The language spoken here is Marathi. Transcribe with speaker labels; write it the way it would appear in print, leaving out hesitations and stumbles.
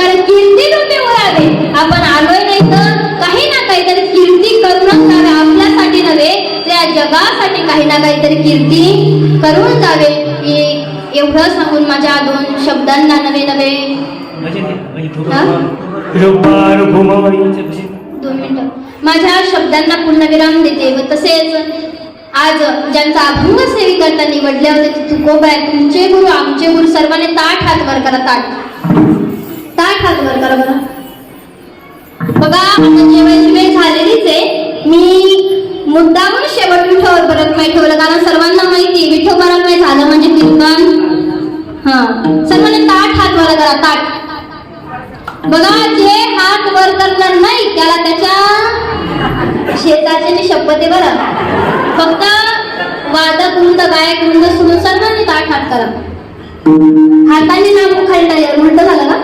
Speaker 1: प्रकारे कीर्ती रूपी उरावे. आपण आलोय नाही तर काही ना काहीतरी कीर्ती करूनच जावे. आपल्यासाठी नव्हे त्या जगासाठी काही ना काहीतरी कीर्ती करून जावे. एवढं सांगून माझ्या दोन शब्दांना नवे नवे 2 मिनिटं माझ्या शब्दांना पूर्णविराम देते. व तसेच आज ज्यांचा अभंग सेविकर्ता निवडले होते ते तुकोबा आहे. तुमचे गुरु आमचे गुरु सर्वांनी ताट हात वर करा. ताट हात वर करा बरं. बघा आता जेवायची वेळ झालेलीच आहे. मी मुद्दामून शेवट विठोवर परत नाही ठेवलं कारण सर्वांना माहिती विठोबरात नाही झालं म्हणजे कीर्तन. सर्वांनी ताट हात वर करा. ताट. बघा जे हात वर करणार नाही त्याला त्याच्या शेताची शपथ आहे बरं. फक्त वादक वृंद गायक वृंद सोडून सर्वांनी ताट हात करा. हाताने नाम उखाळता उलट झालं का?